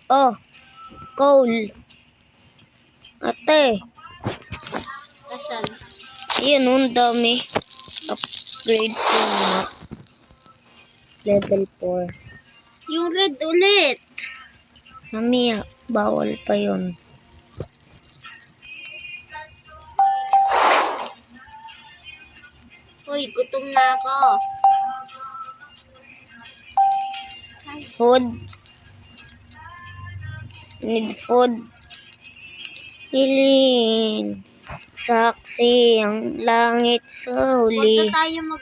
Oh, coal. Ate. Asan? Ayan, ang dami. Upgrade ko map. Level 4. Yung red ulit. Mamaya, bawal pa yun. Uy, gutom na ako. Food. Need food. Hilin. Saksi ang langit sa Huwag huli. na tayo no?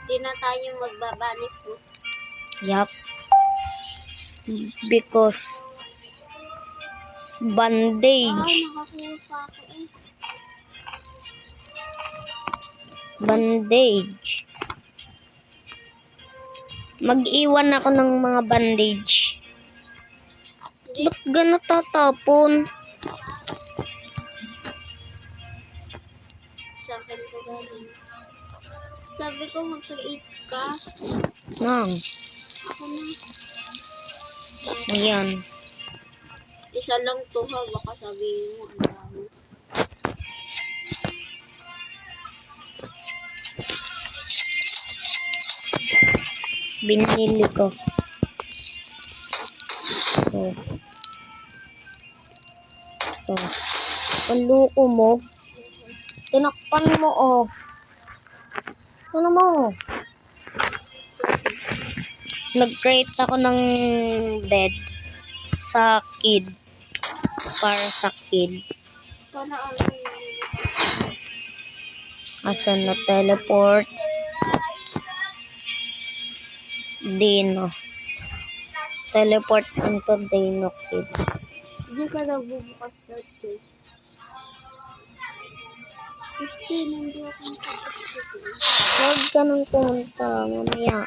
Hindi na tayo magbabani food. Yup. Because bandage. Nakakuha pa ako eh. Bandage. Mag-iwan ako ng mga bandage. Ba't gano'n tatapon? Sa akin ko galing. Sabi ko mag-eat ka. Nang. Ako na. Ayan. Isa lang to ha. Baka sabihin mo. Ang dami. Binili ko. So. So. Panluko mo. Tinakpan mo, oh. Ano mo? Nag-create ako ng bed sa kid. Para sa kid. Sana Asan na teleport? Dino. Teleport into Dino kid. hindi ka nagbubukas na chest. Gusto hindi ako nakapagpapit. Huwag ka nang pumunta. Mamaya.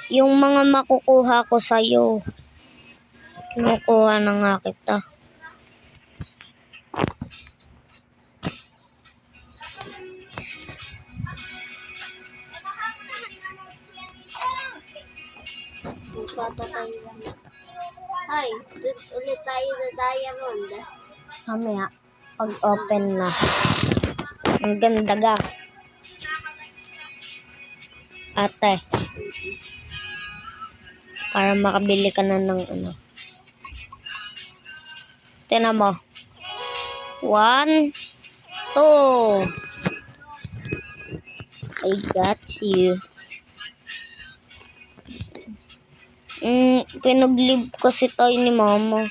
Yung mga makukuha ko sa'yo. Kinukuha na nga kita. Magpapatay lang. Ay, ulit tayo sa diamond. Mamaya. Pag-open na. Ang ganda ga. Ate. Para makabili ka na ng ano. Tingnan mo. 1, 2. I got you. Pinaglib kasi tayo ni mama.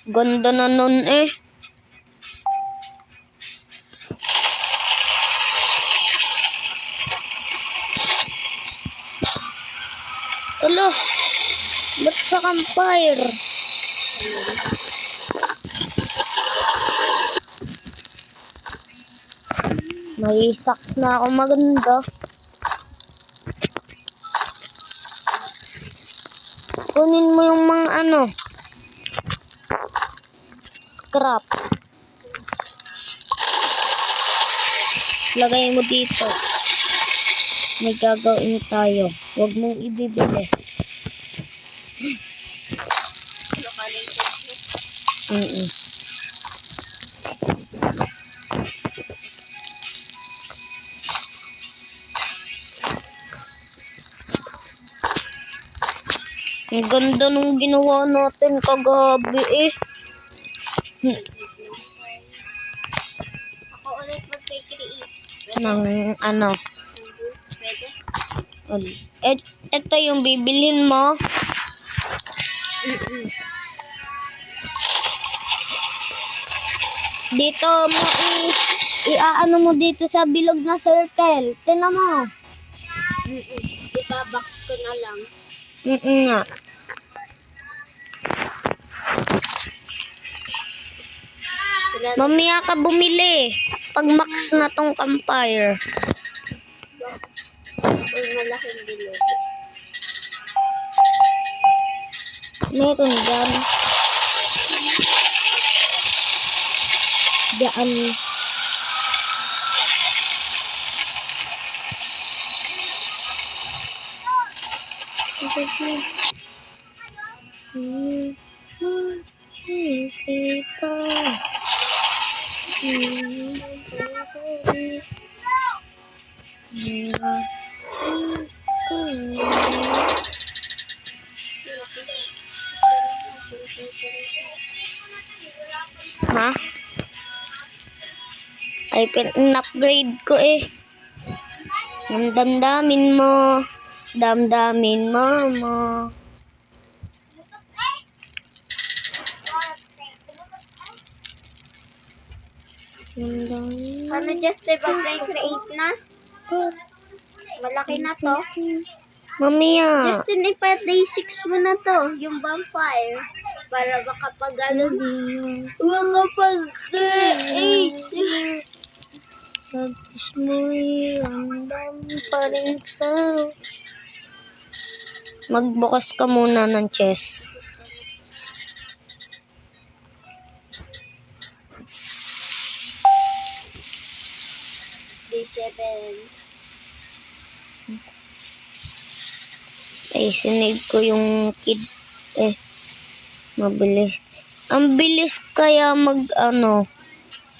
Ganda na nun eh. Alo, ba't sa campfire? May isak na ako maganda. Kunin mo yung mga ano. Scrap. Lagay mo dito. May gagawin tayo. Huwag mong ibibili. Ang ganda nung ginawa natin kagabi eh. Ako ulit mag-create. Ng ano. Pwede? Ito yung bibilhin mo. Dito mo iaano mo dito sa bilog na circle. Tingnan mo. Ipabox ko na lang. Nga. Mamaya ka bumili. Pag max na tong campfire. Uy, malaking bilog. Meron dyan. Diyan. Ha? Ay, pin-upgrade ko eh. Damdamin mo. Damdamin mo. Ano, just diba create na? Malaki na to. Mamaya. Justin, ipa-day 6 mo na to, yung vampire. Para makapag makapag-8. Labis mo'y ramdam pa rin sa... Magbukas ka muna ng chest. Day 7. Ay, sinig ko yung kid. Eh, mabilis. Ang bilis kaya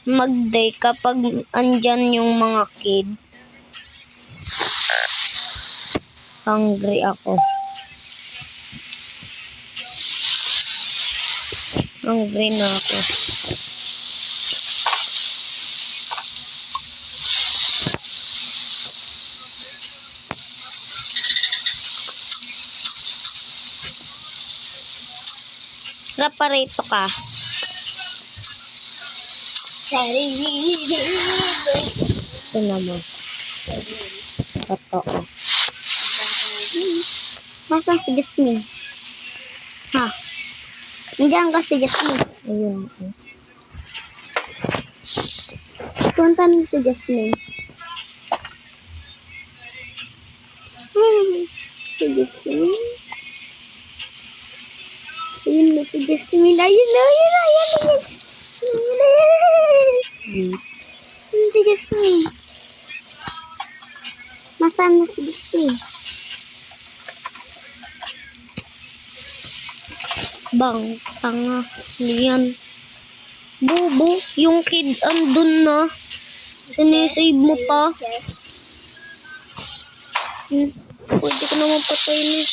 mag-day kapag andyan yung mga kid. Hungry ako. Hungry na ako. Raparito ka. Ito naman. Totoo. Nasaan si Jasmine? Ha? Nandiyan ka si Jasmine. Ayun. Punta niyo si Jasmine. Si Jasmine. Ayun na si Jasmine. Ayun na. Si Jasmine. Nasaan na si Jasmine? Bang, tanga, liyan. Bobo, yung kid andun na. Sinesave mo pa. Pwede ko naman patayin eh.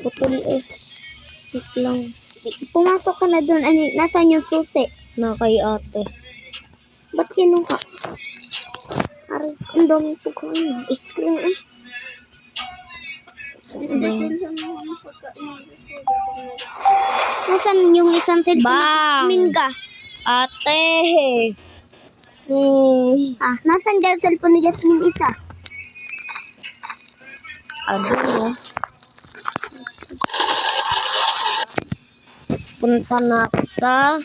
Putol eh. Wait lang. Pumasok ka na doon. Ano, nasaan yung susi? Na kay ate. Ba't kinuha? Aray, ang dami po ko. Screen eh. Nasaan yung isang cellphone? Bang! Minga. Ate! Ah, nasaan dyan cellphone ni Jasmine isa? Ano? Punta na ako sa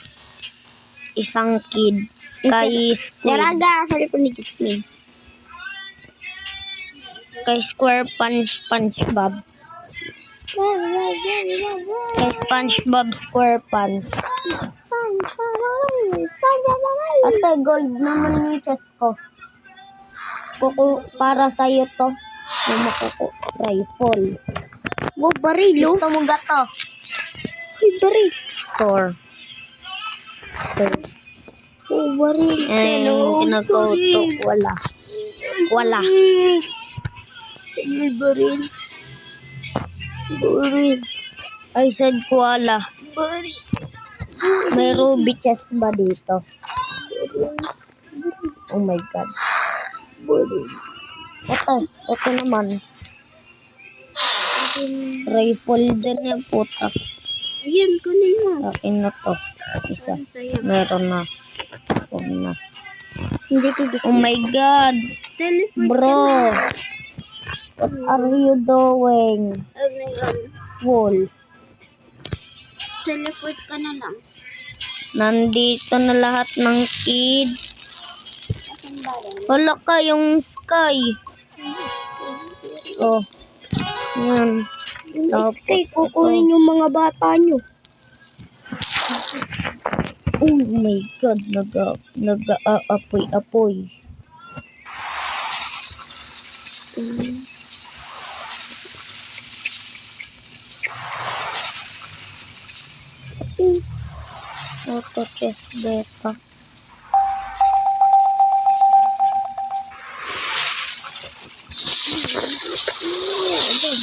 isang kid. Kay Squid. Daraga, cellphone ni Jasmine. Kay Square SpongeBob. Kay SpongeBob SquarePants. Ate, gold naman yung chest ko. Para sa'yo to. Yung makuko. Rifle. Wow, barilo. Gusto mo gato? Ay, baril. Store. Oh, baril. Kinagauto. Wala. May baril. Baril. I said koala. Baril. May ruby chest ba dito? Oh my God. Baril. Ito naman. Rifle din yung puta. Ayan, kunin mo. Akin na to. Isa. Sayang. Meron na. Huwag na. Hindi ko gusto. Oh my God. Teleport Bro. What are you doing? Ano yun? Wolf. Teleport ka na lang. Nandito na lahat ng kid. Asan ba rin? Wala ka yung sky. Oh. Yan. Yung Tapos kay ito. kukunin yung mga bata nyo. Oh my God, nag-aapoy-apoy. Auto chest beta.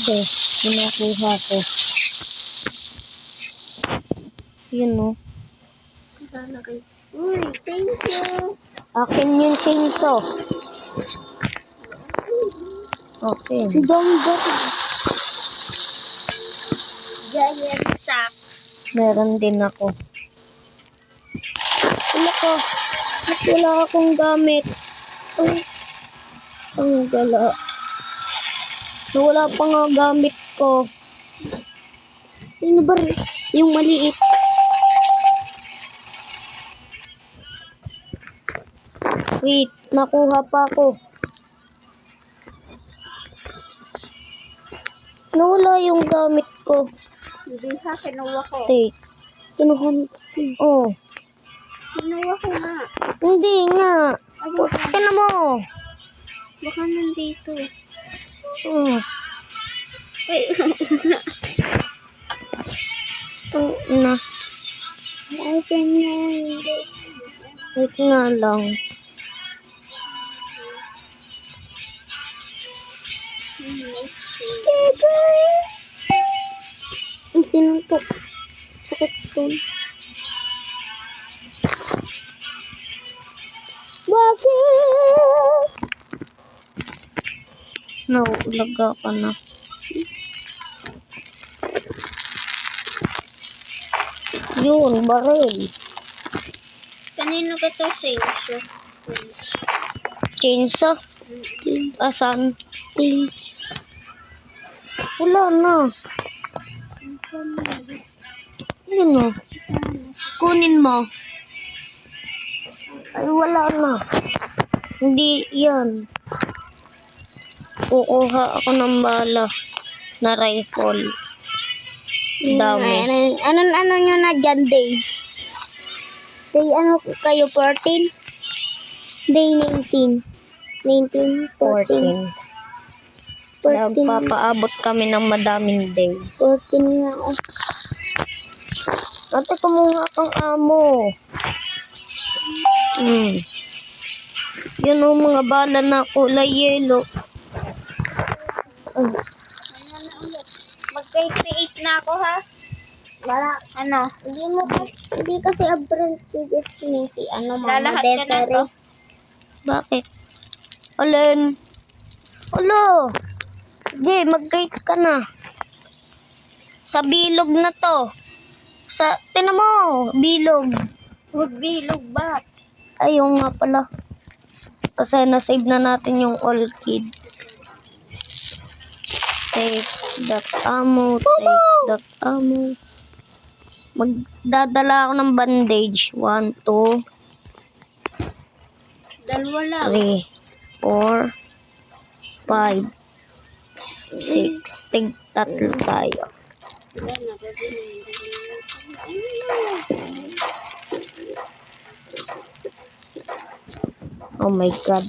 Chest, pinakuha ko. Yun o. Lalagay. Uy, thank you. Akin yung chainsaw. Okay. Donggo. Giant sack. Meron din ako. Wala ko. Wala akong gamit. Ang gala. Wala pa nga gamit ko. Ano ba? Yung maliit. Wait, nakuha pa ako. Nawala yung gamit ko. Hindi ha, kinuha ko. Take. Kinuha mo. Oh. Kinuha ko nga. Hindi nga. Tignan mo. Baka nandito. Oh. Ay, Na. asan na? Wait nga lang. Ang sinuntok. Sakit ko. Bakit? Naulaga ka na. Yun, baril. Kanino ba ito sa iyo? Chainsaw. Asan? Wala na. Yun o. Kunin mo. Ay, wala na. Hindi yan. Kukuha ako ng bala na rifle. Dami. Ano nyo na dyan, Day? Day, ano kayo, 14? Day, 19. 19, 14. 14. Nagpapaabot kami ng madaming day. 14 nga ako. Ate, kumuha kang amo. Yun ang mga bala na kulay yellow. Mag-create na ako, ha? Wala, ano? Hindi kasi abroad si Destiny. Ano, Mama Lalahat ka na Desiree. to? Bakit? Alin? Ulo! Sige, mag-create ka na. Sa bilog na to. Tinan mo, bilog. Magbilog ba? Ayun nga pala. Kasi na-save na natin yung all kid. Take that ammo. Take that ammo. Magdadala ako ng bandage. 1, 2, Dalawa lang. 3, 4, 5, 6. Tig tatlo tayo. Oh my God.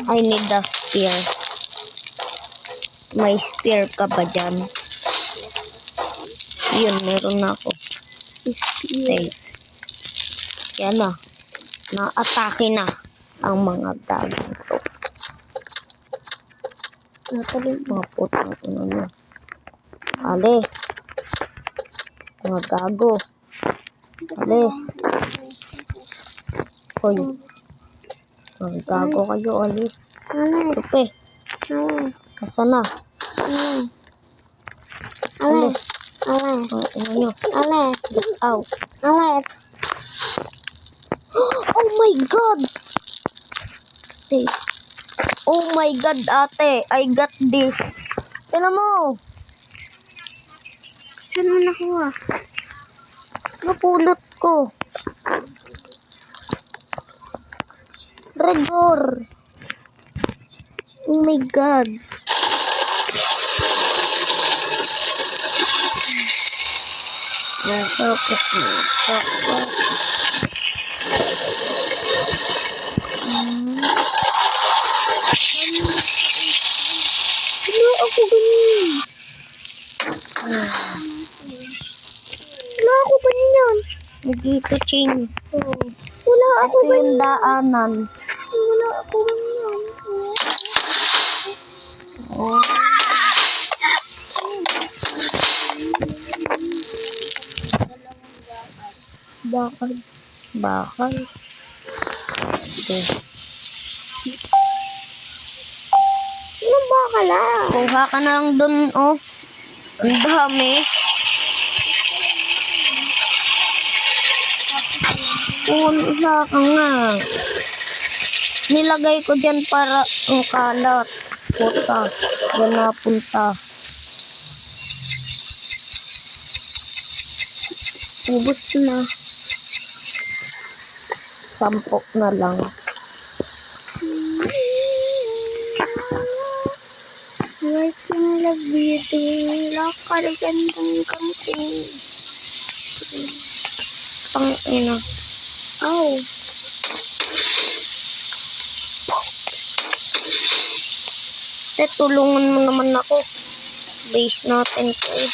I need a spear. May spear ka ba dyan? Yun, meron na ako. Okay. Yan na. Na-atake na ang mga gago to. Natali mga putang ina nyo. Alis. Mga gago. Alis. Hoy. Mga gago kayo, alis. Tupi. Asa na? Alis. Mga ina nyo. Get out. Oh my God! Hey. Oh my God, ate. I got this. Tignan mo. Saan mo nakuha? Napulot ko. Regor. Oh my God. Tapos, tapos, Wala ako ganyan. Wala ako ganyan. dito change. Wala ako Ito yung ganyan. daanan. Wala ako ganyan. Oh. Bakal. Bakal. Okay. Anong bakal ah? Kuha ka na lang dun, oh. Ang dami. Kuha ka nga. Nilagay ko dyan para ang kalat. Puta. Yan napunta. Ubus na. Sampok na lang. Right in love beauty. Lakarigan ng kangking. Pang ina. Oh. Tulungan mo naman ako. Base natin to eh.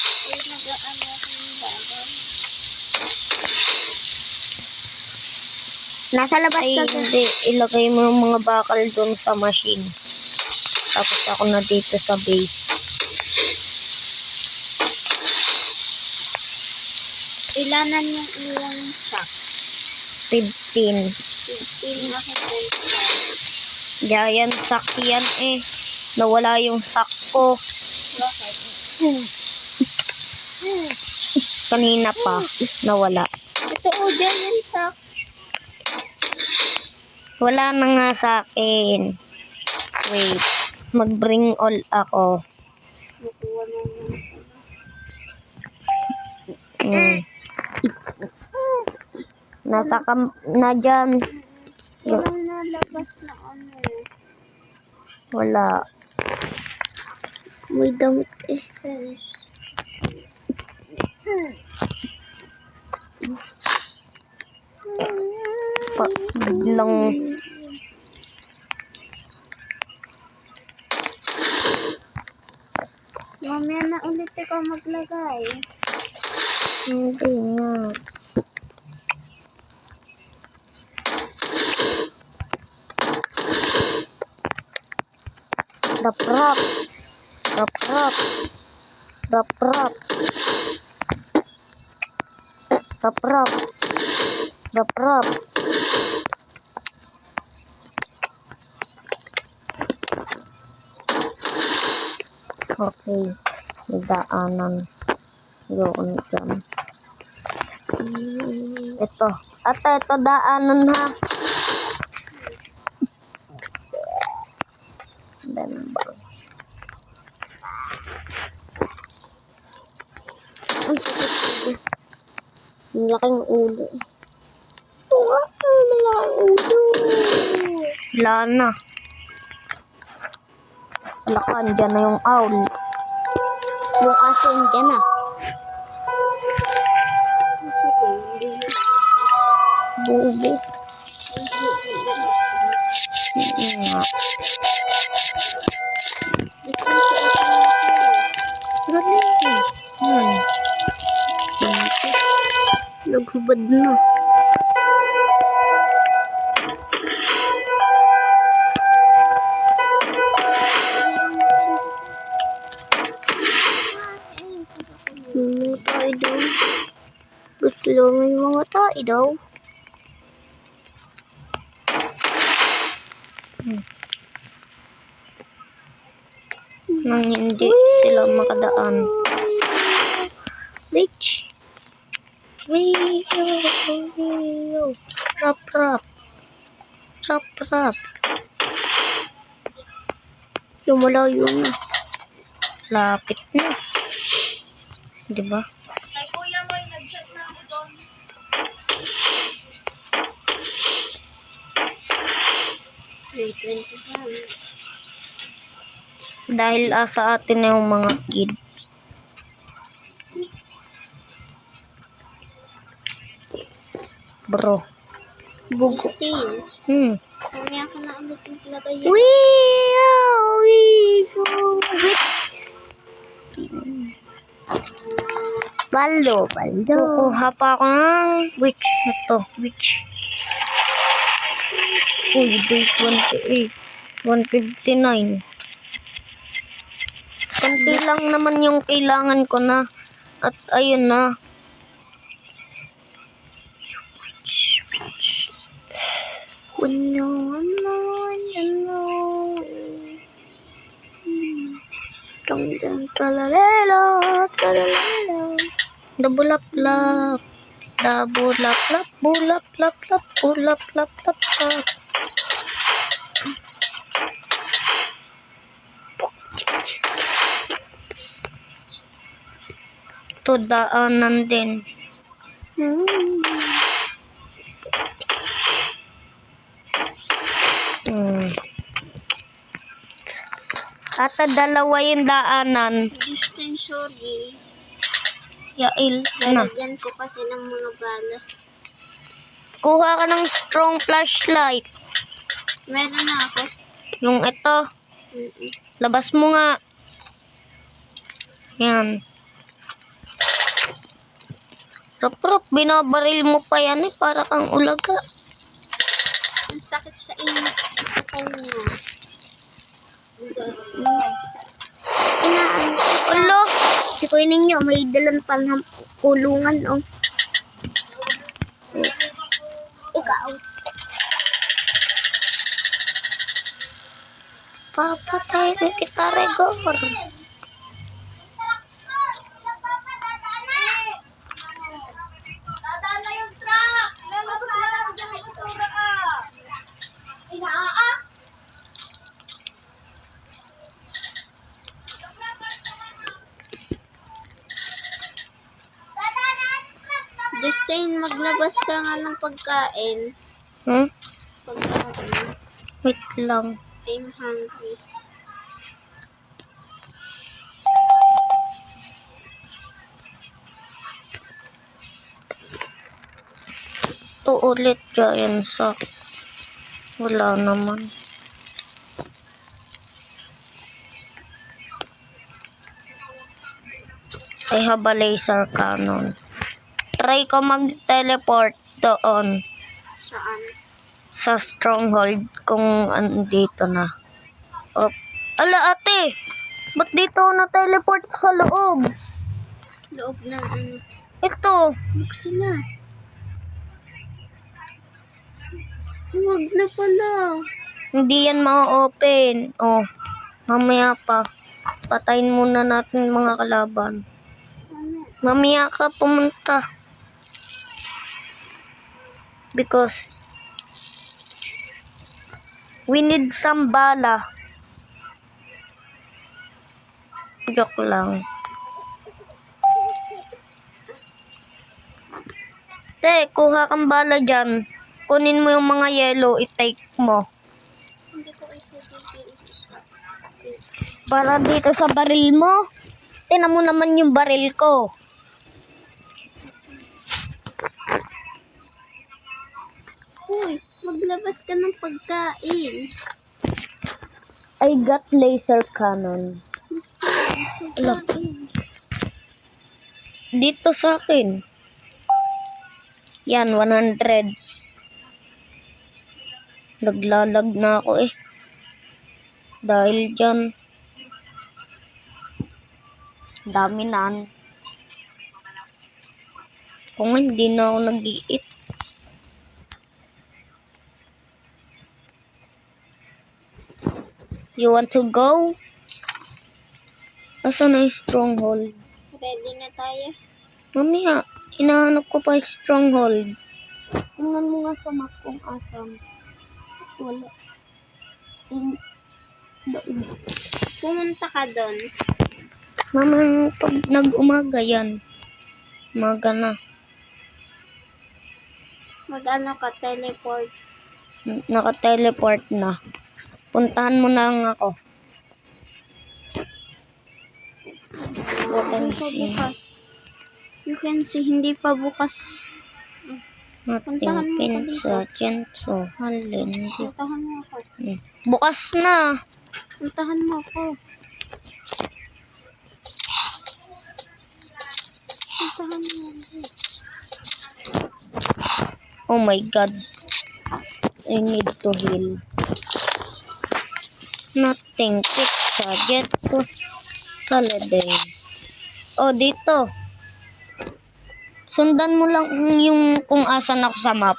Nasa labas Ay, ka. hindi. Ilagay mo yung mga bakal doon sa machine. Tapos ako na dito sa base. Ilanan yung iyong sack. 15. 15 ako po. Giant sack yan eh. Nawala yung sack ko. Bakit? Kanina pa. Nawala. Ito o, dyan yung sack. Wala na nga sa akin. Wait. Mag-bring all ako. Nakuha na yung... Nasa na dyan. Walang nalabas na ano. Wala. May damit eh. Sense. Biglang Mamaya na ulit ikaw maglagay. hindi nga. Daprap. Daprap. Daprap. Daprap. Daprap. Okay. May daanan. Yun dyan. Ito. Ate, ito daanan ha. Then, Ang sakit. Ang laking ulo. Ito nga. Ang laking ulo. wala na. Lakan, dyan na yung owl. Yung aso dyan ah. Aso ko, hindi na. Bubo. Nga. Galing. Naghubad na. Mga tayo daw. Gusto lang yung mga tayo daw. Nang hindi sila makadaan. Bitch. Wee-yo. Rap, rap. Rap, rap. Lumalayo na. Lapit na. Diba? Ay, kuya mo, nag-chat na ako doon. May 25. Dahil sa atin na yung mga kid. Bro. Bugo. Justin. Mamaya ko na ulit maglagay yun. We go with Baldo. Kukuha pa ako ng witch na to. Witch. Uy, day 28. 159. Kunti lang naman yung kailangan ko na. At ayun na. Dabulaplap. Dabulaplap. Bulaplap. Bulaplap. Ito daanan din. Ata dalawa yung daanan. Justin, sorry. Yail na. Lalagyan ko kasi ng mga bala. Kuha ka ng strong flashlight. Meron na ako. Yung ito. Labas mo nga. Yan. Rap, binabaril mo pa yan eh. Para kang ulaga. Ang sakit sa init. Kanya. Ulo. Si Kuya ninyo, may dalan pa ng kulungan, oh. Ikaw. Papatay na kita, Regor. Justin, maglabas ka nga ng pagkain. Pagkain. Wait lang. I'm hungry. Ito ulit dyan sa... Wala naman. I have a laser cannon. Try ko mag-teleport doon. Saan? Sa stronghold kung andito na. Oh. Ala ate! Ba't dito na-teleport sa loob? Loob ng ano? Ito. Buksan na. Huwag na pala. Hindi yan ma-open. Oh. Mamaya pa. Patayin muna natin mga kalaban. Mamaya ka pumunta. Because we need some bala. Joke lang. Te, kuha kang bala dyan. Kunin mo yung mga yellow, i-take mo. Hindi ko ito. Para dito sa baril mo. Tingnan mo naman yung baril ko. Uy, maglabas ka ng pagkain. I got laser cannon. Ala. Dito sa akin. Yan, 100. Naglalag na ako eh. Dahil dyan. Dami na. Kung hindi na ako nag-iit. You want to go? Asan na yung stronghold? Ready na tayo. Mamaya, hinahanap ko pa yung stronghold. Tingnan mo nga sa map kung asam. Wala. Pumunta ka doon. Mamaya, pag nag-umaga yan. Umaga na. Mag-ano ka, teleport. Naka-teleport na. Puntahan mo na lang ako. You can see. You can see, hindi pa bukas. Nothing, Puntahan mo ako pinsa, chenso, halin. Puntahan mo ako. Bukas na. Puntahan mo ako. Puntahan mo ako. Oh my God. I need to heal. Nothing, pizza, jetso, holiday. Oh, dito. Sundan mo lang yung kung asan ako sa map.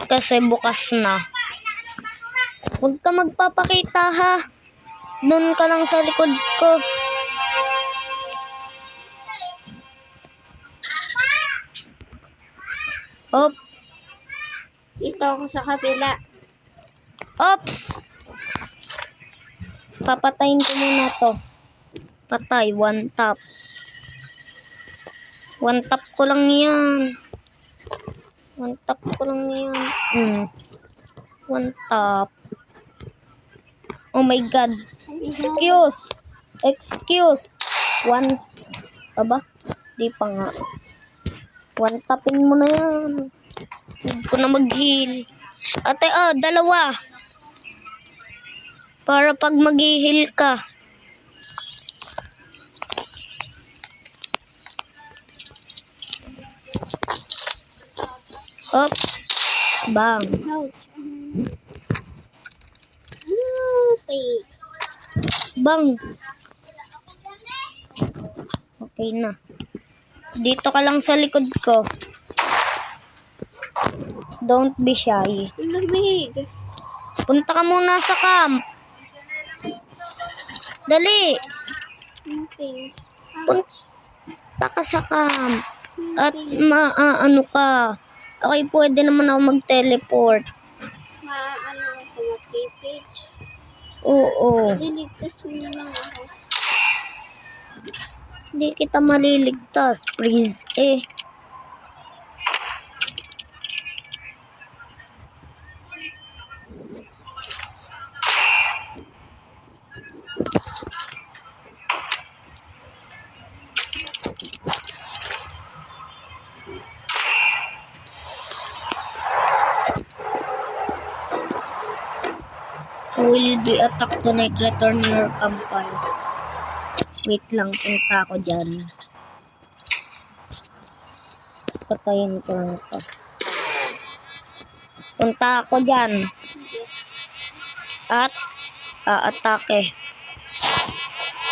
Kasi bukas na. Huwag ka magpapakita ha. Doon ka lang sa likod ko. Op. Dito ako sa kabila. Ops. Papatayin ko muna to. Patay, one tap. One tap ko lang yan. One tap ko lang yan. One tap. Oh my God. Excuse. One. Aba? Di pa nga. One tapin mo na yan. Huwag ko na mag-heal. Ate, dalawa. Para pag mag-heal ka. Op. Bang. Ouch. Okay. Bang. Okay na. Dito ka lang sa likod ko. Don't be shy. Lamig. Punta ka muna sa camp. Dali. Okay. Punta ka sa camp. At ano ka. Okay, pwede naman ako mag-teleport. Ano ako mag-page. Oo. Liligtas mo naman ako. Hindi kita maliligtas. Please, will be attacked tonight. Return your campfire. Wait lang, punta ako dyan. Patayin ko lang ito. Punta ako dyan. At aatake.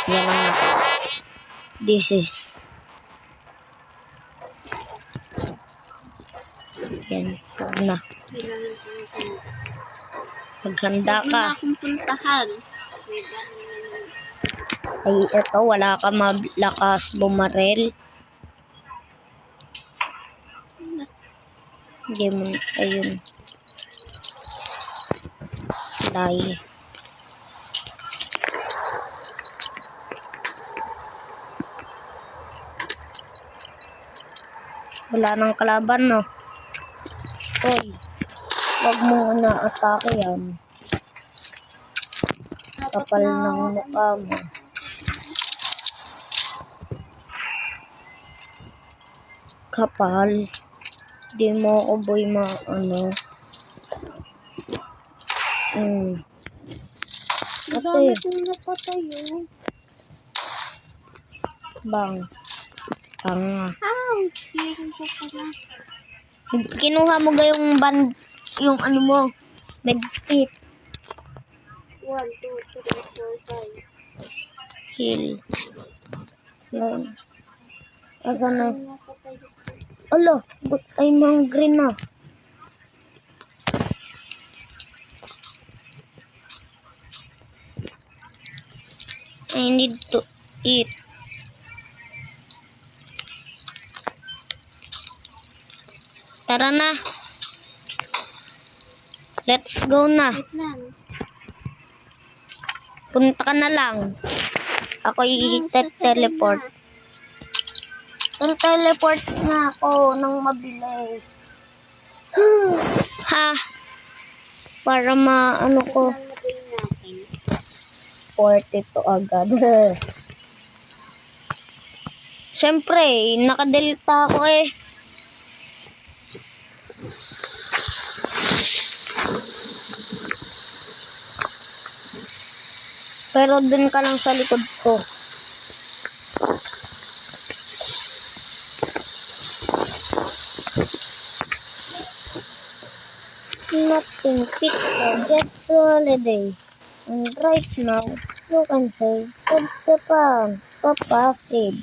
Yan ang this is. Yan. Huwag na. Maghanda Huwag mo ka. na akong puntahan. Ay, ito. Wala ka malakas bumarel. Hindi mo. Ayun. Die. Wala nang kalaban, no? Uy. Huwag mo na atake yan. Kapal ng mukha mo. Kapal. Di mo ako boy ano. Ang Ate. dami kong napatay yun. Bang. Tanga. Ouch! Meron ko pala. Kinuha mo ga yung yung ano mo. Medkit. 1, 2, 3, 4, 5. Heal. Asan na? Napatay ko. Alo, ay mga green na. I need to eat. Tara na. Let's go na. Wait lang. Punta ka na lang. Ako i-teleport. Teleport na ako ng mabilis. Ha? Para maano ko. Natin. 42 agad. Siyempre, nakadelta ako eh. Pero dun ka lang sa likod ko. Nothing picture, just holiday. And right now, you can say, put the pan, Papa said.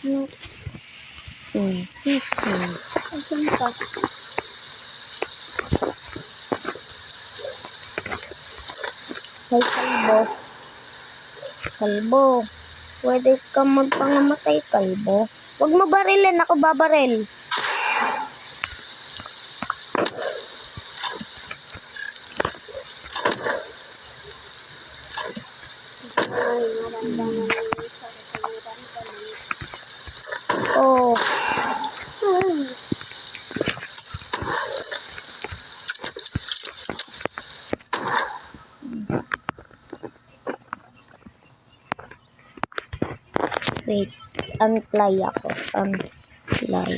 Nothing picture. Asan ka? Hey, kalbo. Kalbo. Pwede ka magpangamatay, kalbo. Huwag mo barilin, ako babaril. Ay, maramdaman mo yung sarap ng Oh, wait. Unfly ako. Unfly.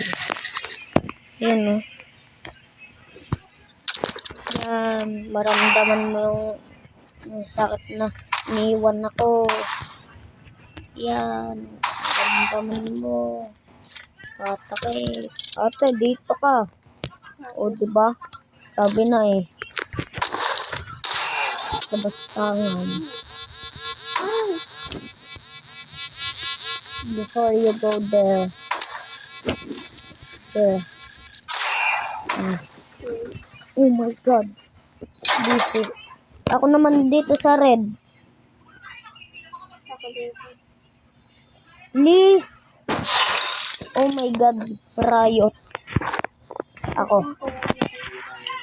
Yun, oh. Yan. Maramdaman mo yung sakit na iniwan ako. Yan. Maramdaman mo. Atake. Ate, dito ka. O, diba? Sabi na eh. Kabastangan. Before you go there. There. Oh my God. Busy. Ako naman dito sa red. Ako dito. Please. Oh my God. Riot. Ako.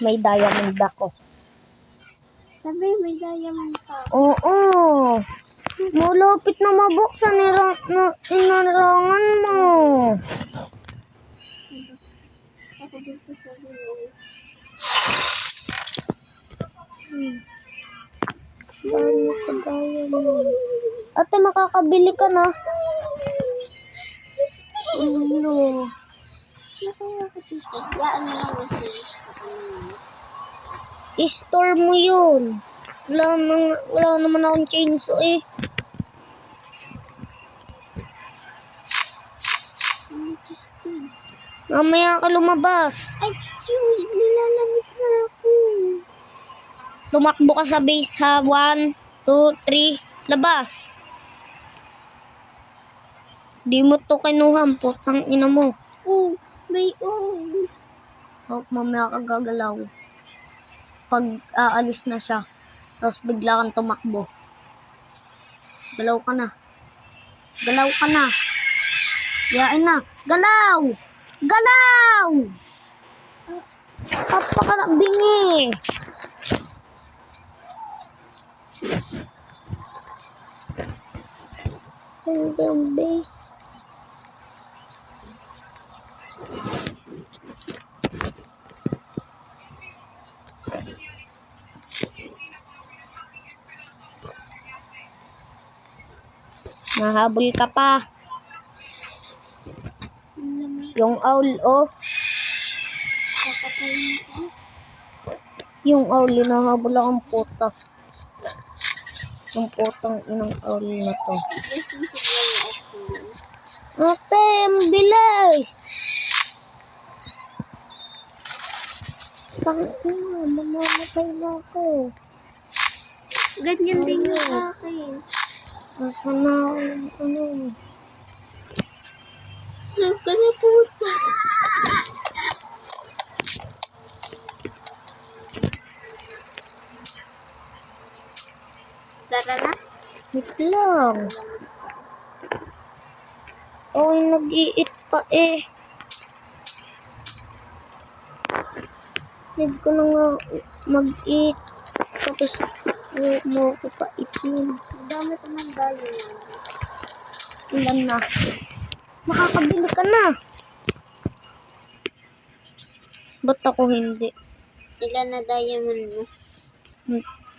May diamond ako. Sabi, may diamond pa. Oo. Malapit na mabuksan. Inarangan mo. Ako dito sa dulo. Dami sa diamond. Ate, makakabili ka na. Ulo. Nakaya ako dito. Yaan mo lang message. Ako naman. I-store mo yun. Wala naman akong chainsaw eh. Ano just din? Mamaya ka lumabas. Ay, Chewie, nilalamig na ako. Tumakbo ka sa base ha. 1, 2, 3. Labas. Di mo to kinuham. Putang ina mo. Oh, may oh. Hope mamaya ka gagalaw. Pag aalis na siya. Tapos bigla kang tumakbo. Galaw ka na. Galaw ka na. Yain na. Galaw! Galaw! Kapakabingi. Saan yung base? Nahabol ka pa. Yung owl, oh. Papatayin ko. Yung owl, nahabol akong puta. Yung putang inang owl na to. Listen to very often. Ate, ang bilis! Tangina, mamamatay na ako. Ganyan din yung Ayun. akin. Nasaan na ako ng ano? Huwag ka na puta. Tara na. Wait lang. Oh, nag-i-eat pa eh. Need ko na nga mag-eat. Tapos, mo ko pa itin. Ang dami ko ng diamond. Ilan na? Makakabili ka na. Ba't ako hindi? Ilan na diamond mo?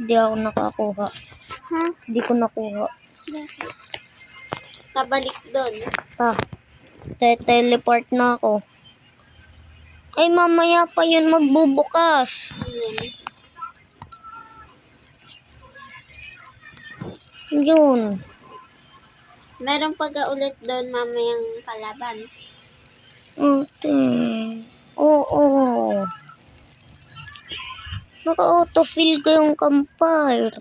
Hindi ako nakakuha. Ha? Hindi ko nakuha. Kabalik doon. Pa, teleport na ako. Ay, mamaya pa yun magbubukas. Yun. Meron pa ga ulit doon mamayang kalaban. Okay. Oo. Naka-autofill ko yung campfire.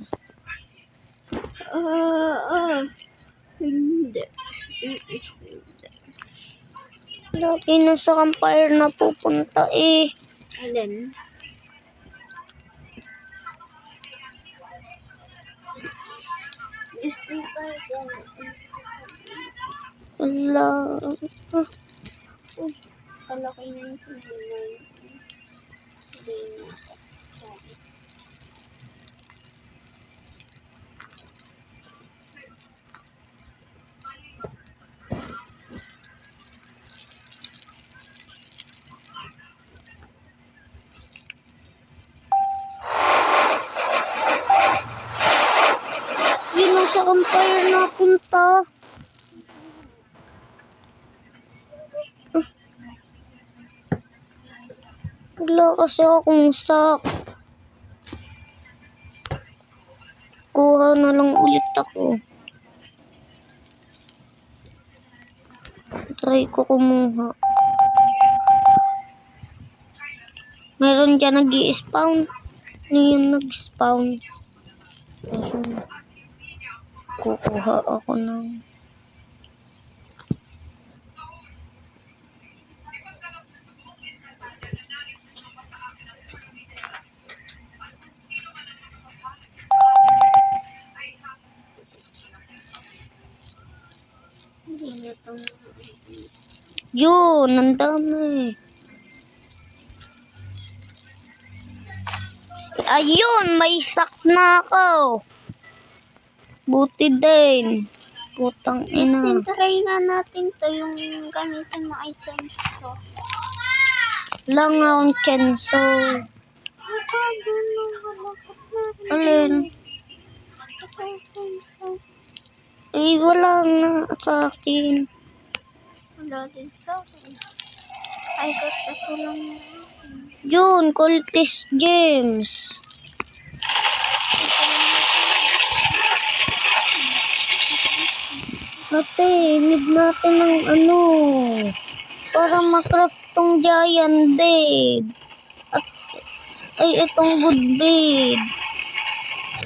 Hindi. Lagi na sa campfire na pupunta eh. Alin? Gusto pa yan. Wala. Kalaki na yung sinunod. Hindi na. Yun na sa campfire na punta. Wala kasi akong sak. Kuha na lang ulit ako. Try ko kumuha. Meron dyan nag-i-spawn. Ano yung nag-spawn? Ayun. Kukuha ako ng... Hindi na itong... Yun, ang dami. Ayun, may sak na ako. Buti din. Putang ina. Try nga natin to yung gamitin mo ay senso. Lang akong chenso. Alin? Ito senso. Eh, wala nga sa akin. Wala din sa akin. Ay, ito lang. Yun, cultist gems. Ate, need natin ng ano. Para macraft tong giant bed. At, ay, itong good bed.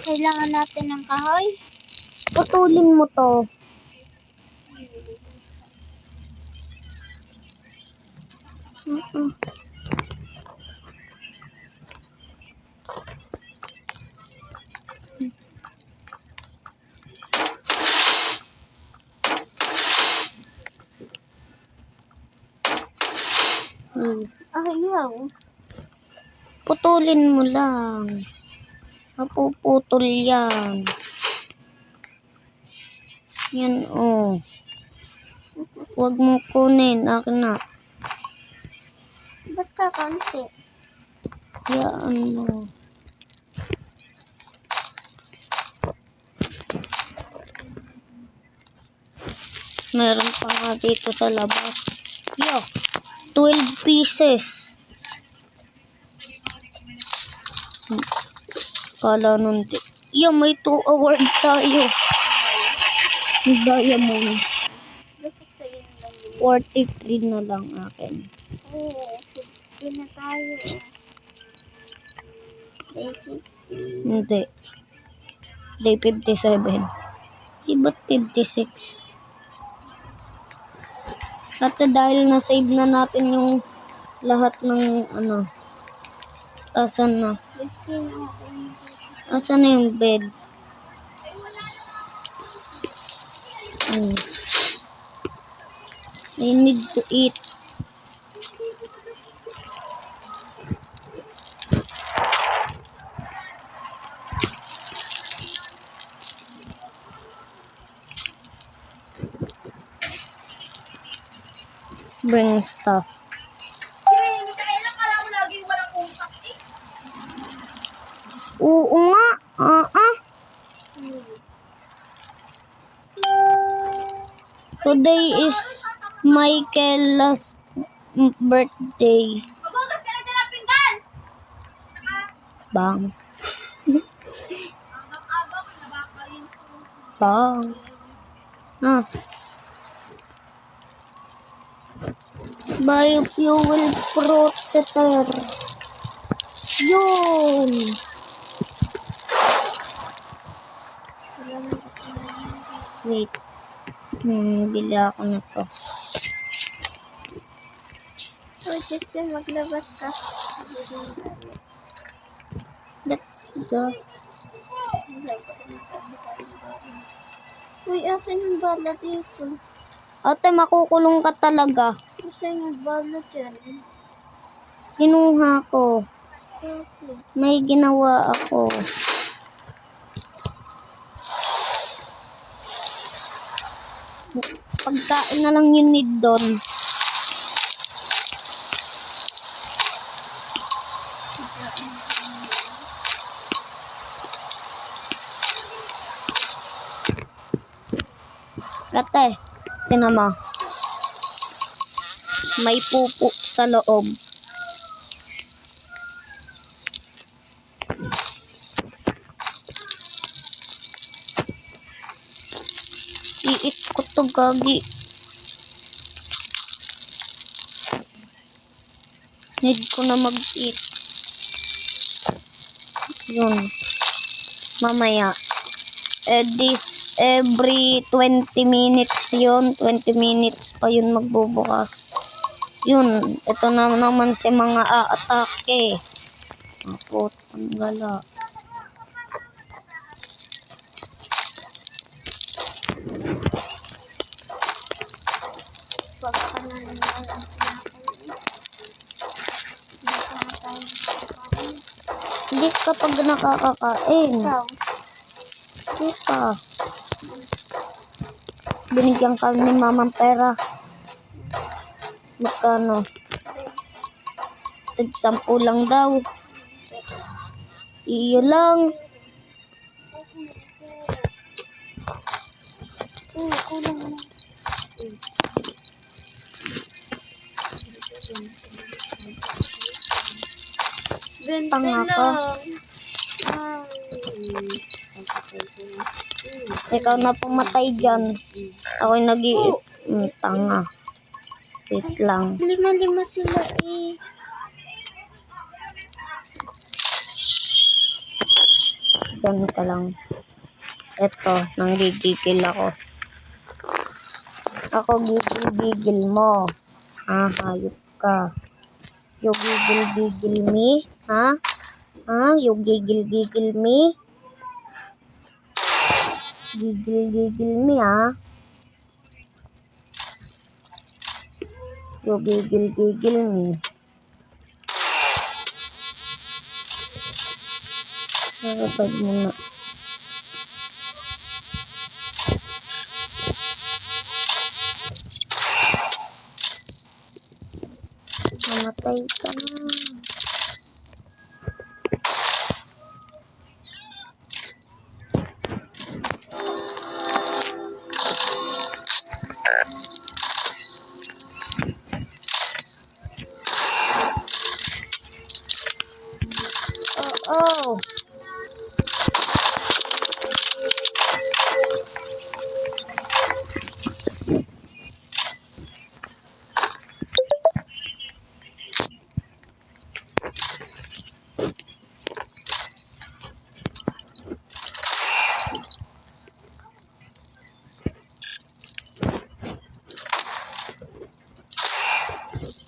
Kailangan natin ng kahoy. Putulin mo to. Ayaw. Putulin mo lang. Mapuputol yan. Yan, oh. Huwag mo kunin. Akin na. Ba't ka konti? Yan mo. Meron pa nga dito sa labas. Yo, 12 pieces. Kala nun. Yo, may 2 award tayo. Diamond. Bakit sa'yo lang yun? 43 na lang akin. Oo, 50 na tayo. Hindi. Day 57. Ay, ba't 56? At dahil na-save na natin yung lahat ng ano. Asan na? Gusto mo ako yung Asan na yung bed? I need to eat. Bring stuff. Oo nga. Today is Michael's birthday. Bang. Bang. Ah. Biofuel protector. Yun. Wait. Bili ako na to. Oh, Justin, maglabas ka. Let's go. Uy, akin yung bala dito. Ate, makukulong ka talaga. Kasi yung bala dyan. Kinuha ko. Okay. May ginawa ako. Pagkain na lang yun need doon. Ate, tinan mo. May pupo sa loob. Iit ko to, gagi. Need ko na mag-eat. Yun. Mamaya. Every 20 minutes yun. 20 minutes pa yun magbubukas. Yun. Ito na naman si mga aatake. Ako, tanggala. Hindi kapag nakakakain. Ikaw. Hindi pa. Binigyan ka ni mamang pera. Magkano? 10 lang daw. Iyo lang. Kulang na. Tanga ka. Ikaw na pumatay dyan. Ako'y nag-iit. Tanga. Wait lang. 5 sila eh. Ganito lang. Ito, nanggigigil ako. Ako gigil-gigil mo. Hayop ka. You gigil-gigil me? You gigil-gigil me? Gigil-gigil me, You gigil-gigil me. Nakapag mo na. Mamatay ka na. Oh.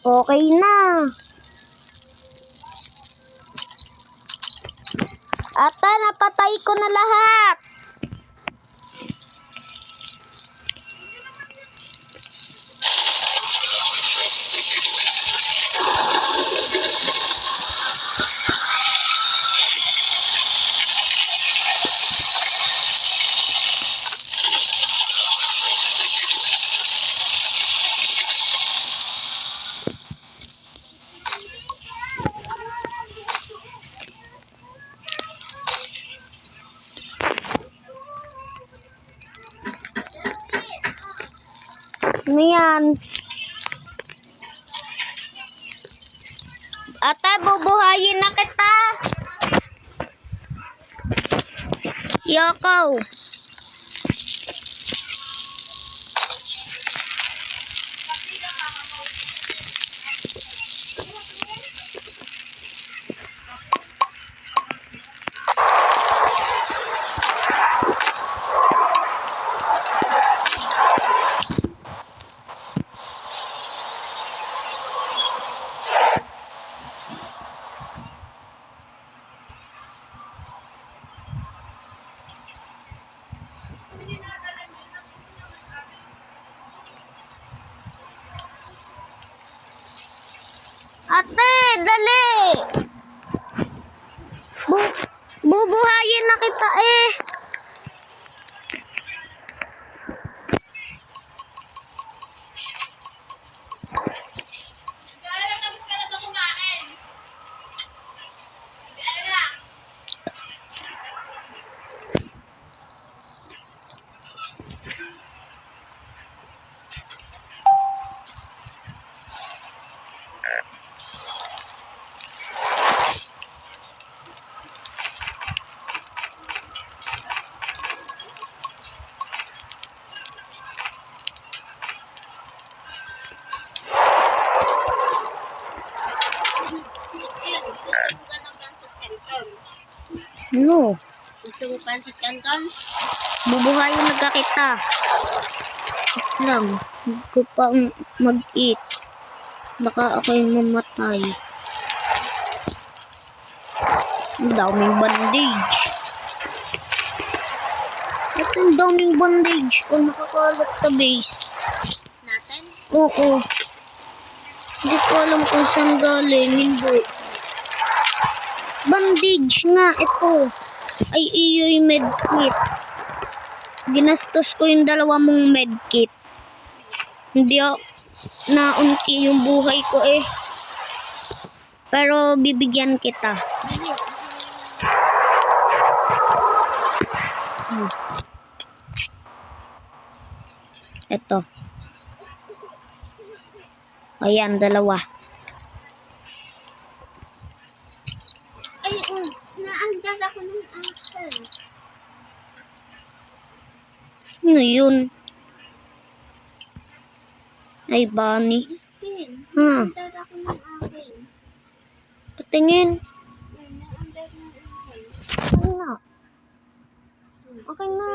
Okay na. Ata, napatay ko na lahat. Ano yan? Ate, bubuhayin na kita. Yakaw. Ate, dali! Bubuhayin na kita eh. No, Gusto mo pansit canton? bubuhayin na kita. Wait lang, hindi ko pa mag-eat. Baka ako'y mamatay. Ang daming bandage. Ba't ang daming bandage kung nakakalat sa base? Natin? Oo. Hindi ko alam kung saan galing. Hindi. Bandage nga, ito. Ay, iyo yung medkit. Ginastos ko yung 2 mong medkit. Hindi ako, naunti yung buhay ko eh. Pero bibigyan kita. Ito. Ayan, 2. Ay, naandar ako ng akin. Ano yun? Ay, bunny. Justin, Ha? naandar ako ng akin. Patingin. Ay, naandar ng akin. Ano na? Okay na.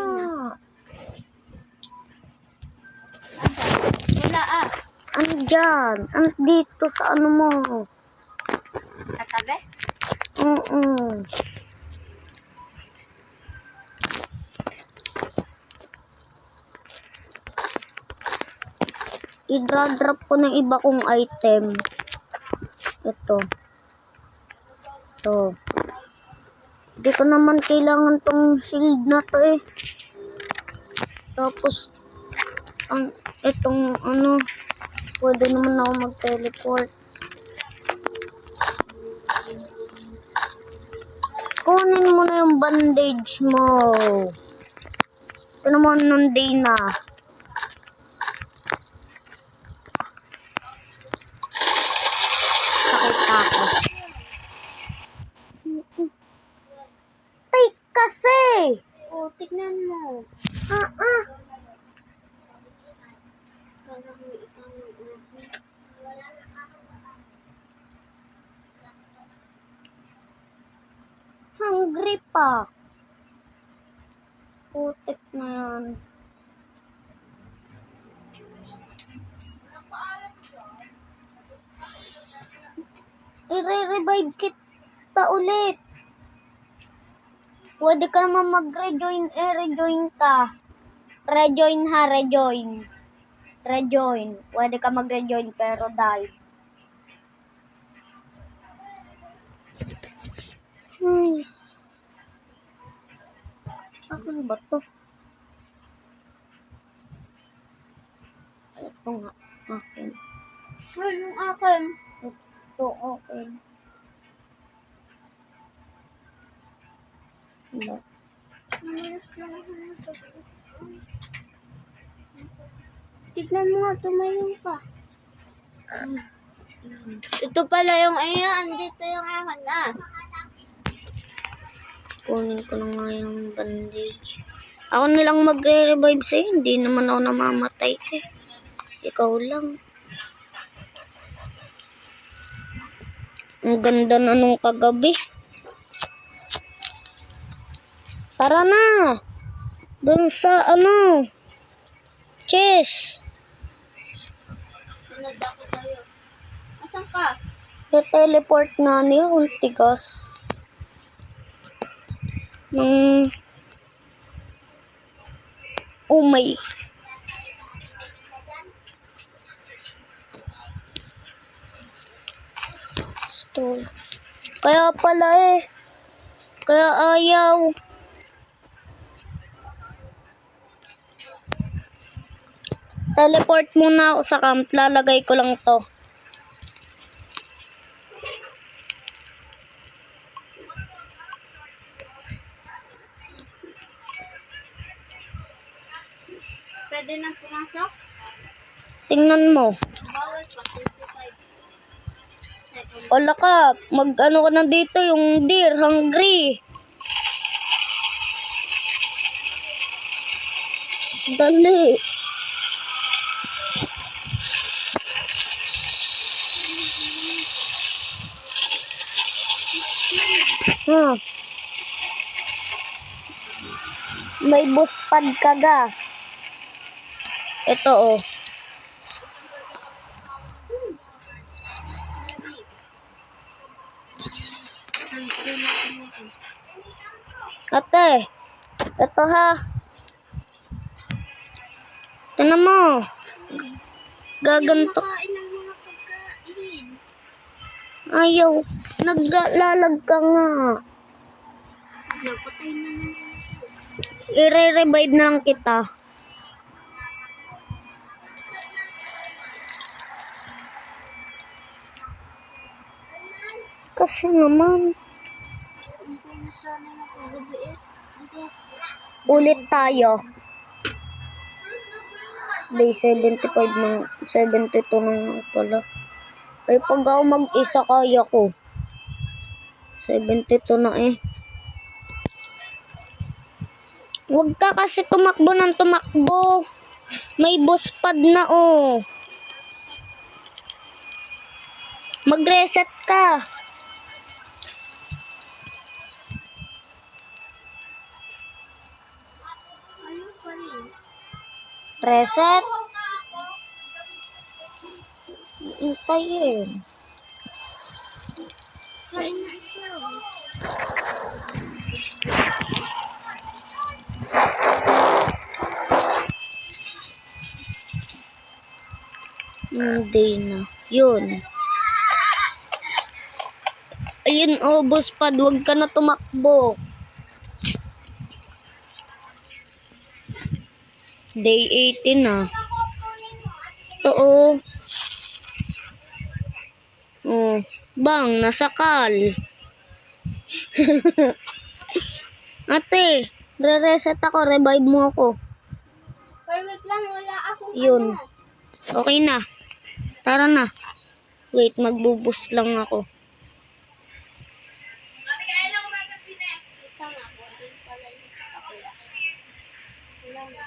Wala ah. Andyan. Andito sa ano mo. Katabi? Oo. I-drop ko ng iba kong item. Ito. Ito. Hindi ko naman kailangan tong shield na to eh. Tapos, itong ano, pwede naman ako mag-teleport. Kunin mo na yung bandage mo. Ito naman nung day na. Pakita ko. Take kasi! Oh, tignan mo. Ah. Kala ko ikaw yung akin. Hungry pa. Putik na yan. I-revive kita ulit. Pwede ka naman mag-rejoin. Rejoin ka. Rejoin ha, rejoin. Rejoin. Pwede ka mag-rejoin pero die. Nice. Akin ba to? Ito nga. Akin. Ay, yung akin. Ito, akin. Wala. Malas lang ako nito. Tignan mo nga, tumayo ka. Ito pala yung ayan. Dito yung akin na. Kunin ko na nga yung bandage. Ako nilang magre-revive sa'yo. Hindi naman ako namamatay eh. Ikaw lang. Ang ganda na nung kagabi. Tara na! Doon sa chess. Sunod ako sa'yo. Asan ka? Teleport na niya. Ang tigas. Oh my. Store. Kaya pala eh. Kaya ayaw. Teleport muna ako sa camp. Lalagay ko lang to. Pwede na pumasok? Tingnan mo. Bawal pa. 35 seconds. Wala ka. Mag-ano ka na dito. Yung deer. Hungry. Dali. May buspad ka ga. Ito oh. Ate. Ito ha. Tingnan mo. Gaganto. Kain ng mga pagkain. Ayaw. Naglalag ka nga. Napatay na naman. I-revive na lang kita. Kasi naman. Hintay na sana yung kagabi eh. Ulit tayo. Day 75 ng 72 na nga pala. Ay pag ako mag-isa kaya ko. 72 na eh. Huwag ka kasi tumakbo ng tumakbo. May boss pad na oh. Mag-reset ka. Ayun pa rin. Reset. Hintayin. Kain na ito. Hindi na. Yun. Ayun oh, boss pad. Huwag ka na tumakbo. Day 18 na. Oo. Oh, bang, nasakal. Ate, re-reset ako, revive mo ako. Wait lang, wala akong Yun. ano. Okay na. Tara na. Wait, magbubus lang ako. Ito nga po, din pala yung kapatid. Wala na.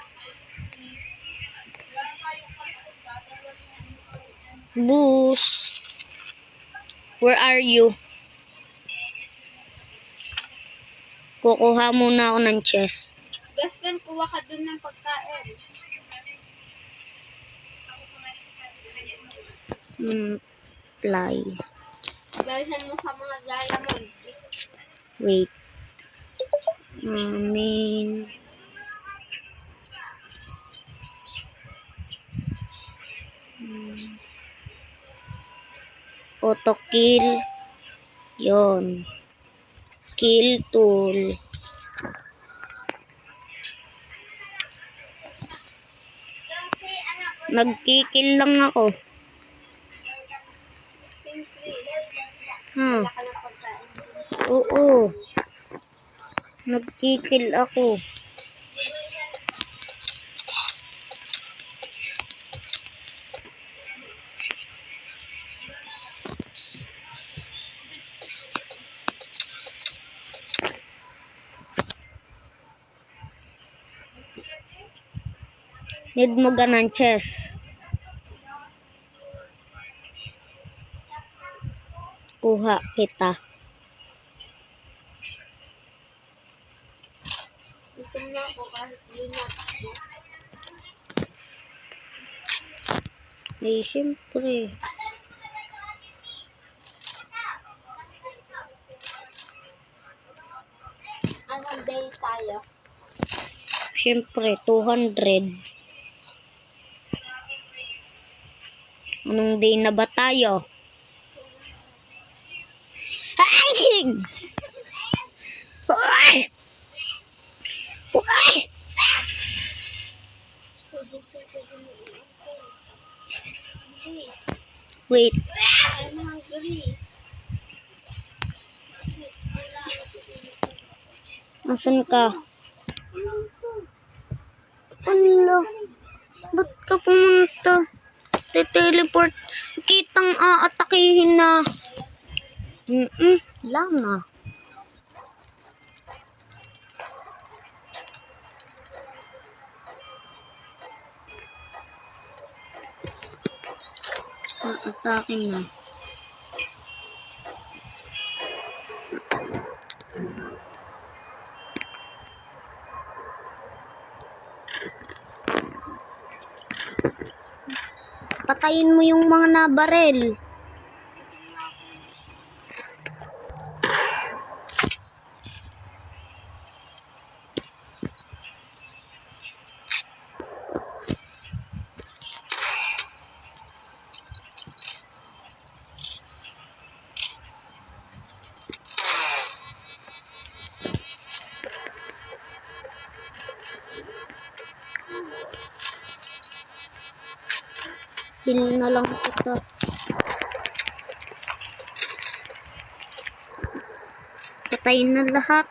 Bus. Where are you? Kukuha muna ako ng chest. Best friend, kuha ka dun ng pagkain. Fly. Dalisan mo sa mga diamond. Wait. Main. Auto kill. Yon. Kill tool. Nagkikil lang ako. Siyempre. Hmm. Wala ka ng pagkain. Oo. Nagkikil ako. Need mo ganan, chess. Kuha kita. Gusto na ako kahit di na ako. Eh, syempre. Anong day tayo? Syempre, 200. Anong day na ba tayo? Ay! Uy! Uy! Wait. I'm hungry. Asan ka? Ala, ba't ka pumunta? Te-teleport. Kitang aatakihin na. Lang na. Aatakin na. Patayin mo yung mga nabarel. Heal na lang kita. Patayin na lahat.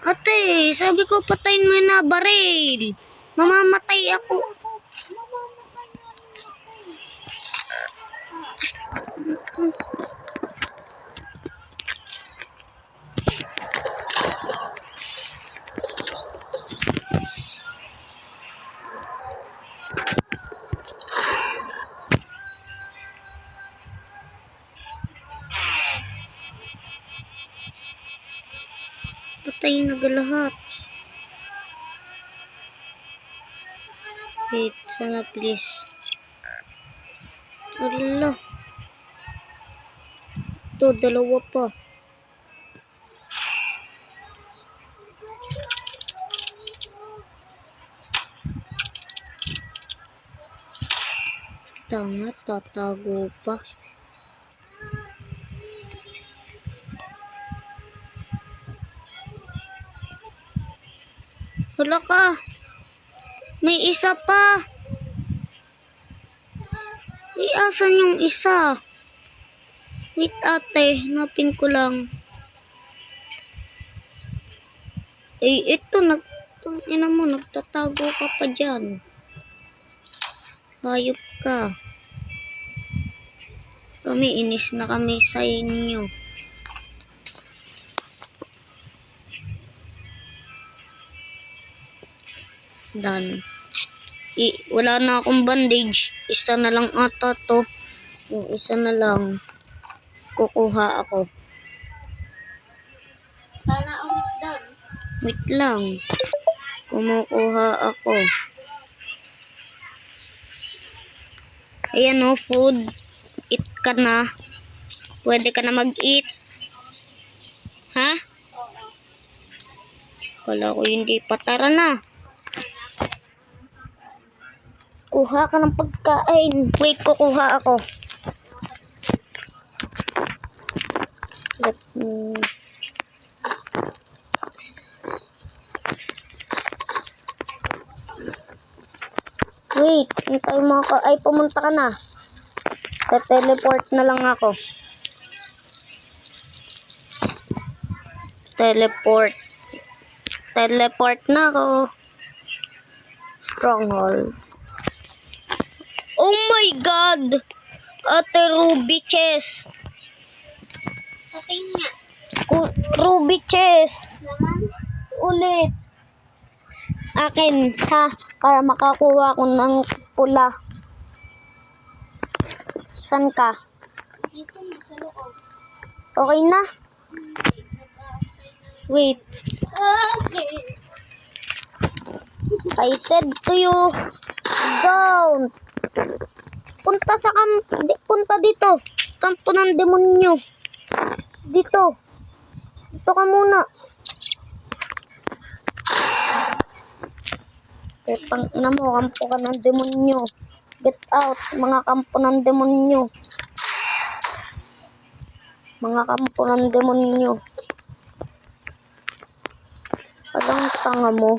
Ate, sabi ko patayin mo na baril. Mamamatay ako. Patayin na lahat. Wait, sana please. Ala. Ito, dalawa pa. Tanga, tatago pa. Hala ka. May isa pa. Asan yung isa? Wait ate, hanapin ko lang. Ito, ina mo, nagtatago ka pa dyan. Hayop ka. Kami, inis na kami sa inyo. Done. Wala na akong bandage. Isa na lang ata to. Yung isa na lang. Kukuha ako. Sana ulit doon. Wait lang. Kumukuha ako. Ayan o, food. Eat ka na. Pwede ka na mag-eat. Ha? Oo. Kala ko hindi pa. Tara na. Kuha ka ng pagkain. Wait, kukuha ako. Let me... Wait, hintay mo ako. Ay, pumunta ka na. Te-teleport na lang ako. Teleport. Teleport na ako. Stronghold. Oh my God! Ate Ruby Chess. Patay niya. Ruby Chess. Naman. Ulit. Akin, ha? para makakuha ako ng pula. San ka? Dito na sa loob. Okay na? Wait. Okay. I said to you, don't. Punta dito. Kampo ng demonyo. Dito. Dito ka muna. Pang ina mo, kampo ka ng demonyo. Get out, mga kampo ng demonyo. Mga kampo ng demonyo. Walang tanga mo.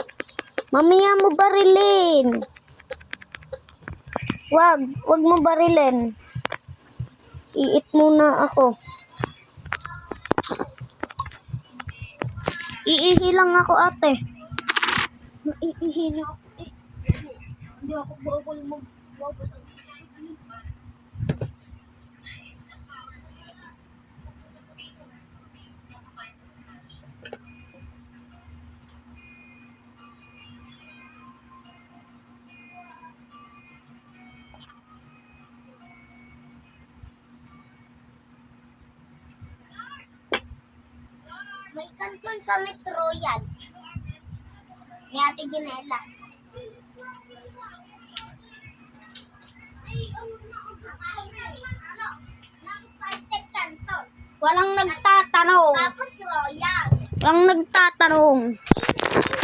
Mamaya mo barilin. Wag mo barilin. Iit muna ako. Iihi lang ako, ate. Maiihi na ako eh. Hindi ako bawal mag-bawal. May kanton kami Royal. Ni Ate Ginela. Walang nagtatanong. Tapos Royal. Walang nagtatanong.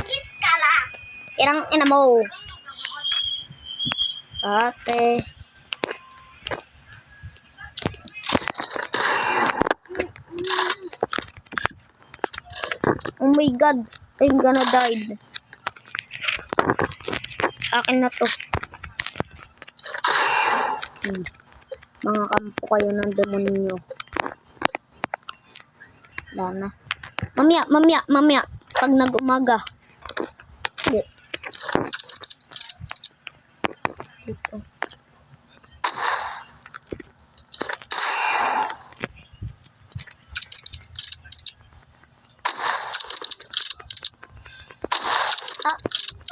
Ingit ka lang. Irang ina mo. Ate. Oh my God. I'm gonna die. Akin na to. Mga kampo kayo ng demonyo. Wala na. Mamaya. Pag nag-umaga. Dito.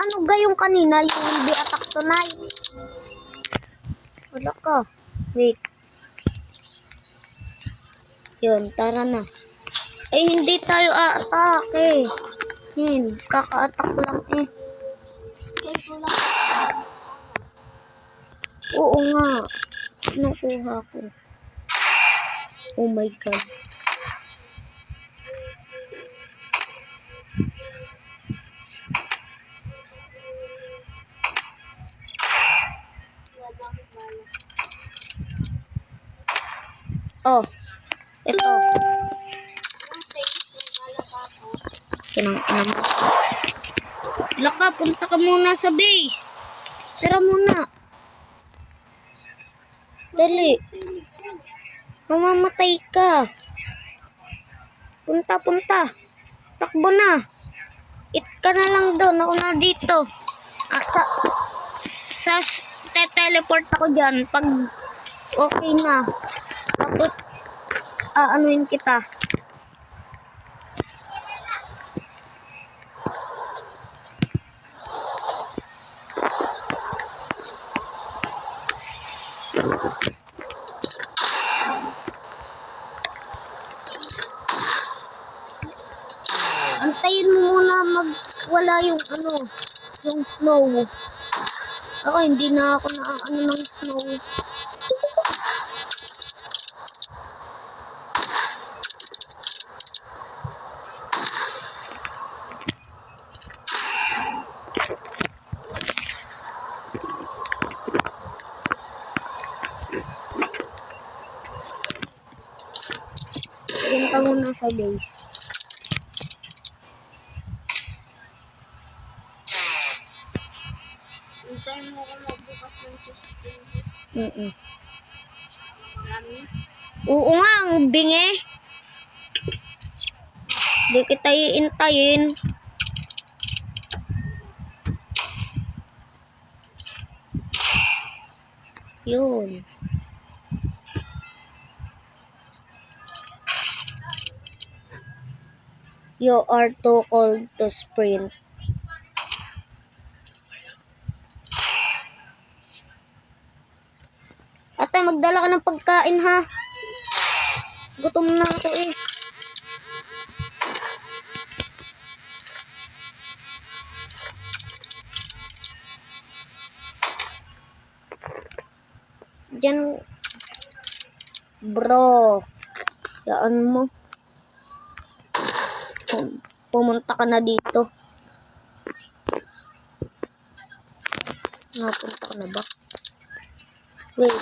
Ano gayong kanina? You will be attacked tonight. Wala ka. Wait. Yun, tara na. Eh, hindi tayo aatake. Kaka-attack lang eh. Oo nga. Nakuha ko. Oh my God. Oh. Ito. Kinang-ina mo. Laka, punta ka muna sa base. Tara muna. Dali. Mamamatay ka. Punta. Takbo na. It ka na lang doon. Ako na dito. Teleport ako dyan. Pag okay na. Tapos, anuin kita. Antayin mo muna wala yung yung snow. Ako hindi na ako ng snow. Punta muna sa base. Hintayin mo ko magbukas ng system. Oo nga, ang bingi. Di kita iintayin. Yun. You are too cold to sprint. magdala ka ng pagkain, ha? Gutom na ako eh. Diyan, bro. Yaan mo. Pumunta ka na dito. Napunta ka na ba? Wait,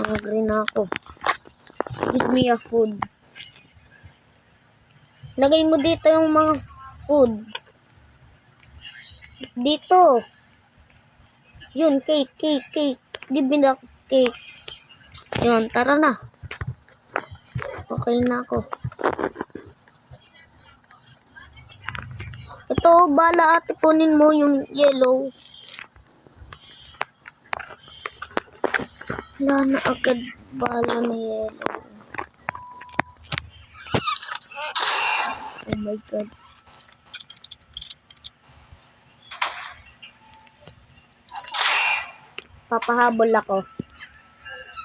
hungry na ako. Give me a food. Lagay mo dito yung mga food. Dito. Yun, cake. Give me the cake. Yun, tara na. Okay na ako. Ito, bala ate, kunin mo yung yellow. Wala na agad bala na yellow. Oh my God. Papahabol ako.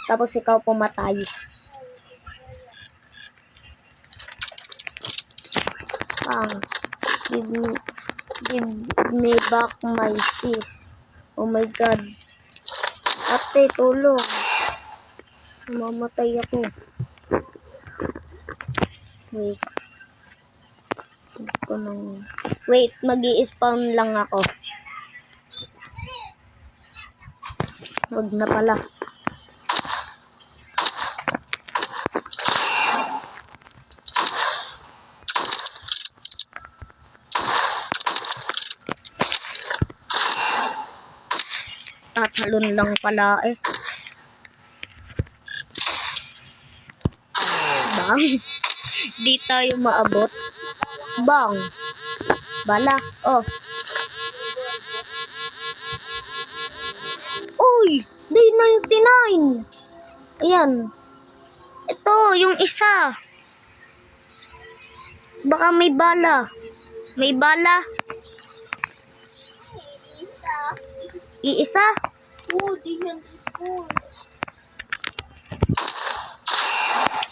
Tapos ikaw pumatay. Give me back my sis. Oh my God. Ate, tulong. Mamatay ako. Wait, mag-i-spawn lang ako. Wag na pala. Tatalon lang pala eh. Bang. Di tayo maabot. Bang. Bala. Oh. Uy! Day 99. Ayan. Ito, yung isa. Baka may bala. May bala. Iisa? Oo, di yan ito.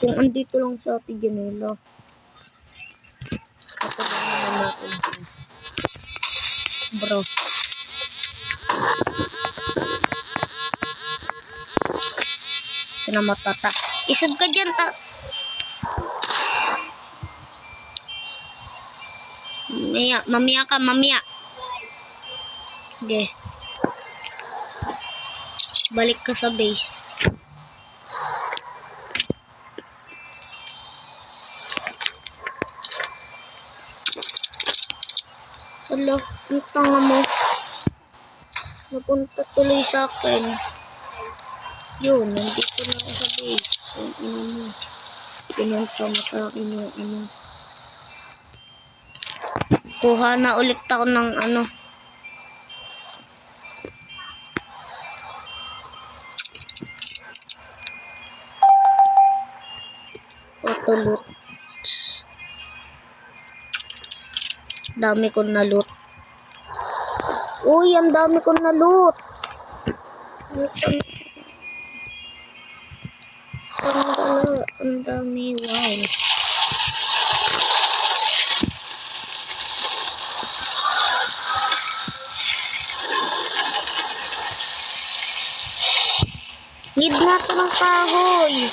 Kung andito lang sa Ate Janela. Ito na naman natin. Bro. Sinamatata. Isod ka dyan, Mamaya ka. Okay. Balik ka sa base. Hello, ang tanga mo. Napunta tuloy sa akin. Yun, nandito na ako sa base. Ang ina mo. Pinunta mo sa akin yung ano. Kuha na ulit ako ng ano. Auto loot. Dami ko na loot. Uy, ang dami ko na loot. Ang dami. Wow. Need na ito ng kahoy.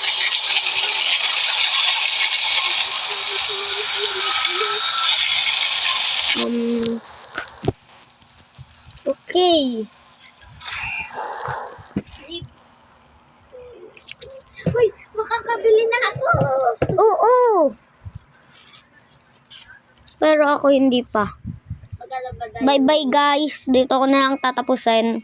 Okay. Uy, makakabili na ako. Oo. Pero ako hindi pa. Bye-bye guys. Dito ko na lang tatapusin.